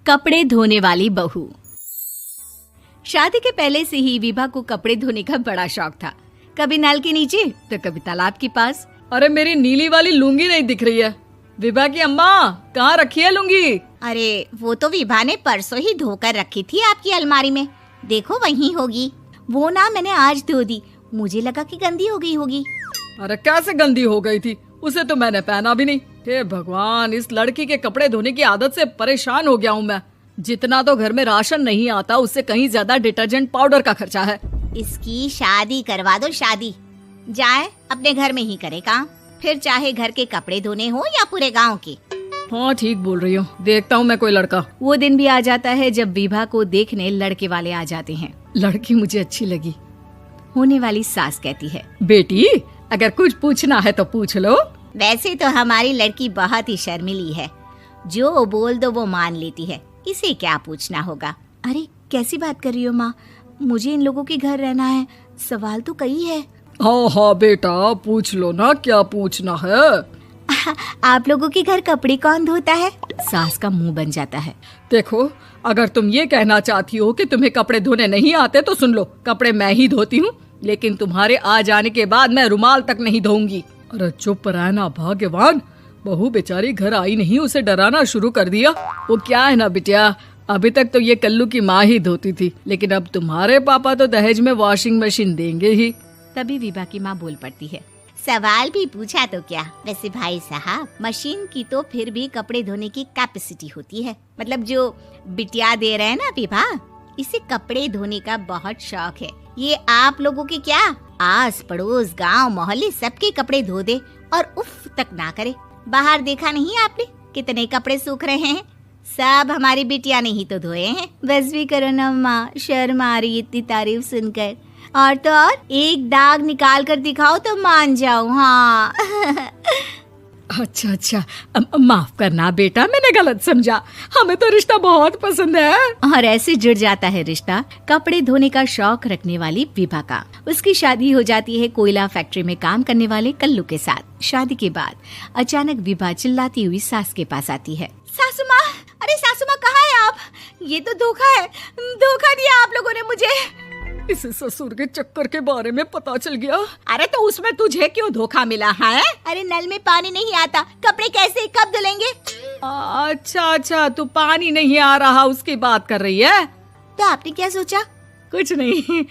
कपड़े धोने वाली बहू। शादी के पहले से ही विभा को कपड़े धोने का बड़ा शौक था। कभी नल के नीचे तो कभी तालाब के पास। अरे मेरी नीली वाली लुंगी नहीं दिख रही है। विभा की अम्मा, कहाँ रखी है लुंगी? अरे वो तो विभा ने परसों ही धोकर रखी थी आपकी अलमारी में, देखो वहीं होगी। वो ना मैंने आज धो दी, मुझे लगा कि गंदी हो गई होगी। अरे कैसे गंदी हो गई थी? उसे तो मैंने पहना भी नहीं। हे भगवान, इस लड़की के कपड़े धोने की आदत से परेशान हो गया हूँ मैं। जितना तो घर में राशन नहीं आता, उससे कहीं ज्यादा डिटर्जेंट पाउडर का खर्चा है। इसकी शादी करवा दो, शादी जाए अपने घर में ही करे काम, फिर चाहे घर के कपड़े धोने हो या पूरे गांव के। हाँ ठीक बोल रही हो, देखता हूँ मैं कोई लड़का। वो दिन भी आ जाता है जब विभा को देखने लड़के वाले आ जाते हैं। लड़की मुझे अच्छी लगी। होने वाली सास कहती है, बेटी अगर कुछ पूछना है तो पूछ लो। वैसे तो हमारी लड़की बहुत ही शर्मीली है, जो बोल दो वो मान लेती है, इसे क्या पूछना होगा। अरे कैसी बात कर रही हो माँ, मुझे इन लोगों के घर रहना है, सवाल तो कई है। हाँ हाँ बेटा, पूछ लो ना, क्या पूछना है। आप लोगों के घर कपड़े कौन धोता है? सास का मुंह बन जाता है। देखो, अगर तुम ये कहना चाहती हो कि तुम्हें कपड़े धोने नहीं आते तो सुन लो, कपड़े मैं ही धोती हूँ, लेकिन तुम्हारे आ जाने के बाद मैं रुमाल तक नहीं धोऊंगी। अरे चुप रहना भाग्यवान, बहू बेचारी घर आई नहीं, उसे डराना शुरू कर दिया। वो क्या है ना बिटिया, अभी तक तो ये कल्लू की माँ ही धोती थी, लेकिन अब तुम्हारे पापा तो दहेज में वॉशिंग मशीन देंगे ही। तभी विभा की माँ बोल पड़ती है, सवाल भी पूछा तो क्या। वैसे भाई साहब, मशीन की तो फिर भी कपड़े धोने की कैपेसिटी होती है। मतलब जो बिटिया दे रहे हैं ना विभा, इसे कपड़े धोने का बहुत शौक है। ये आप लोगों के क्या, आस पड़ोस गांव मोहल्ले सबके कपड़े धो दे और उफ तक ना करे। बाहर देखा नहीं आपने कितने कपड़े सूख रहे हैं? सब हमारी बिटिया ने ही तो धोए हैं। बस भी करो ना माँ, शर्म आ रही इतनी तारीफ सुनकर। और तो और एक दाग निकाल कर दिखाओ तो मान जाऊं। हाँ अच्छा, माफ करना बेटा, मैंने गलत समझा। हमें तो रिश्ता बहुत पसंद है। और ऐसे जुड़ जाता है रिश्ता कपड़े धोने का शौक रखने वाली विभा का। उसकी शादी हो जाती है कोयला फैक्ट्री में काम करने वाले कल्लू के साथ। शादी के बाद अचानक विभा चिल्लाती हुई सास के पास आती है। सासू माँ, अरे सासू माँ कहाँ है आप? ये तो धोखा है, धोखा दिया आप लोगों ने मुझे। इसे ससुर के चक्कर के बारे में पता चल गया। अरे तो उसमें तुझे क्यों धोखा मिला है? अरे नल में पानी नहीं आता, कपड़े कैसे कब धुलेंगे? अच्छा, तू पानी नहीं आ रहा उसकी बात कर रही है। तो आपने क्या सोचा? कुछ नहीं।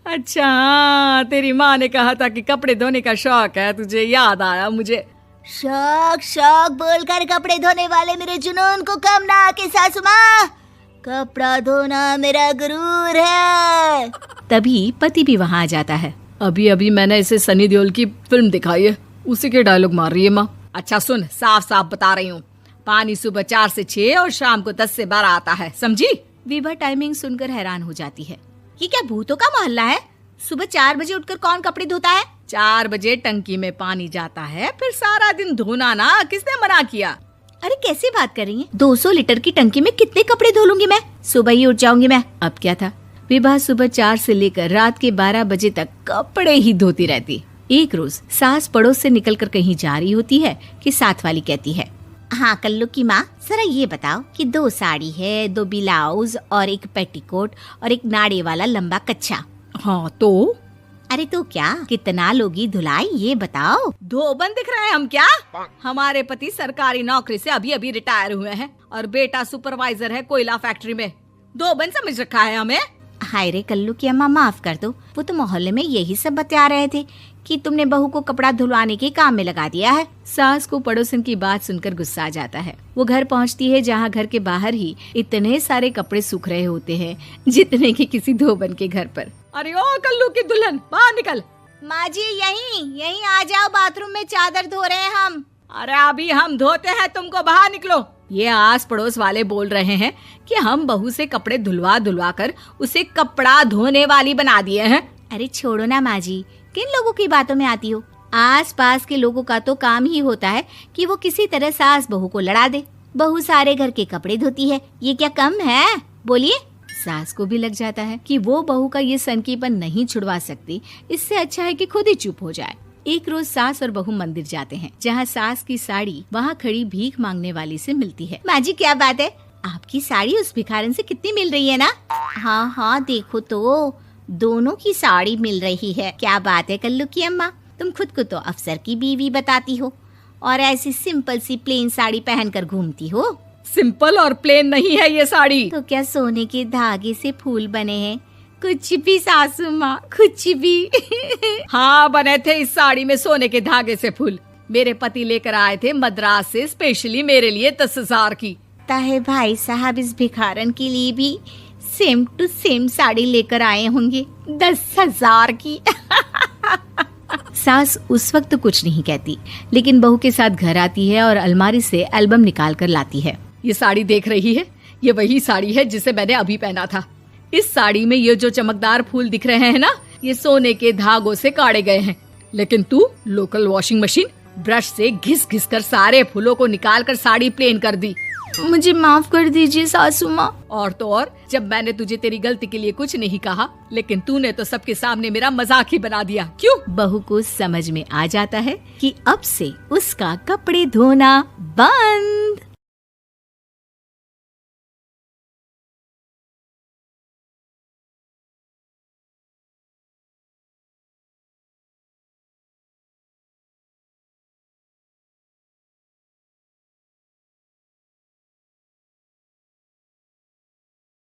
अच्छा, तेरी माँ ने कहा था कि कपड़े धोने का शौक है तुझे, याद आया मुझे। शौक बोलकर कपड़े धोने वाले मेरे जुनून को कम ना आके सासू माँ, कपड़ा धोना मेरा गुरूर है। तभी पति भी वहाँ आ जाता है। अभी मैंने इसे सनी देओल की फिल्म दिखाई है, उसी के डायलॉग मार रही है माँ। अच्छा सुन, साफ बता रही हूँ, पानी सुबह 4 से 6 और शाम को 10 से 12 आता है, समझी? विभा टाइमिंग सुनकर हैरान हो जाती है। ये क्या भूतों का मोहल्ला है? सुबह 4 बजे उठकर कौन कपड़े धोता है? 4 बजे टंकी में पानी जाता है, फिर सारा दिन धोना ना, किसने मना किया? अरे कैसी बात कर रही हैं? 200 लीटर की टंकी में कितने कपड़े धो लूंगी मैं? सुबह ही उठ जाऊंगी मैं। अब क्या था, विभा सुबह 4 से लेकर रात के 12 बजे तक कपड़े ही धोती रहती। एक रोज सास पड़ोस से निकलकर कहीं जा रही होती है कि साथ वाली कहती है, हाँ कल्लू की माँ, जरा ये बताओ कि 2 साड़ी है, 2 ब्लाउज और एक पेटीकोट और एक नाड़े वाला लंबा कच्छा। हाँ तो? अरे तो क्या, कितना लोगी धुलाई ये बताओ। धोबन दिख रहे हैं हम क्या? हमारे पति सरकारी नौकरी से अभी रिटायर हुए हैं और बेटा सुपरवाइजर है कोयला फैक्ट्री में। धोबन समझ रखा है हमें। हाय रे कल्लू की अम्मा, माफ कर दो, वो तो मोहल्ले में यही सब बता रहे थे कि तुमने बहू को कपड़ा धुलवाने के काम में लगा दिया है। सास को पड़ोसन की बात सुनकर गुस्सा आ जाता है। वो घर पहुंचती है जहां घर के बाहर ही इतने सारे कपड़े सूख रहे होते हैं जितने कि किसी धोबन के घर पर। अरे ओ कल्लू की दुल्हन, बाहर निकल। माँ जी यहीं आ जाओ, बाथरूम में चादर धो रहे हैं हम। अरे अभी हम धोते हैं, तुमको बाहर निकलो। ये आस पड़ोस वाले बोल रहे हैं कि हम बहू से कपड़े धुलवा कर उसे कपड़ा धोने वाली बना दिए हैं। अरे छोड़ो ना माँ जी, किन लोगों की बातों में आती हो? आस पास के लोगों का तो काम ही होता है कि वो किसी तरह सास बहू को लड़ा दे। बहू सारे घर के कपड़े धोती है, ये क्या कम है? बोलिए। सास को भी लग जाता है कि वो बहू का ये सनकीपन नहीं छुड़वा सकती, इससे अच्छा है कि खुद ही चुप हो जाए। एक रोज सास और बहू मंदिर जाते हैं, जहाँ सास की साड़ी वहाँ खड़ी भीख मांगने वाली से मिलती है। माँ जी क्या बात है, आपकी साड़ी उस भिखारन से कितनी मिल रही है ना? हाँ हाँ, देखो तो दोनों की साड़ी मिल रही है। क्या बात है कल्लू की अम्मा, तुम खुद को तो अफसर की बीवी बताती हो और ऐसी सिंपल सी प्लेन साड़ी पहनकर घूमती हो। सिंपल और प्लेन नहीं है ये साड़ी। तो क्या सोने के धागे से फूल बने हैं? कुछ भी सासू माँ, कुछ भी। हाँ, बने थे इस साड़ी में सोने के धागे से फूल। मेरे पति लेकर आए थे मद्रास से स्पेशली मेरे लिए 10,000 की। ताहे भाई साहब इस भिखारन के लिए भी सेम टू सेम साड़ी लेकर आए होंगे 10,000 की। सास उस वक्त तो कुछ नहीं कहती, लेकिन बहू के साथ घर आती है और अलमारी से एल्बम निकाल कर लाती है। ये साड़ी देख रही है, ये वही साड़ी है जिसे मैंने अभी पहना था। इस साड़ी में ये जो चमकदार फूल दिख रहे हैं ना, ये सोने के धागों से काढ़े गए हैं। लेकिन तू लोकल वॉशिंग मशीन ब्रश से घिस घिस कर सारे फूलों को निकाल कर साड़ी प्लेन कर दी। मुझे माफ कर दीजिए सासू माँ। और तो और, जब मैंने तुझे तेरी गलती के लिए कुछ नहीं कहा, लेकिन तूने तो सबके सामने मेरा मजाक ही बना दिया। क्यों? बहू को समझ में आ जाता है कि अब से उसका कपड़े धोना बंद।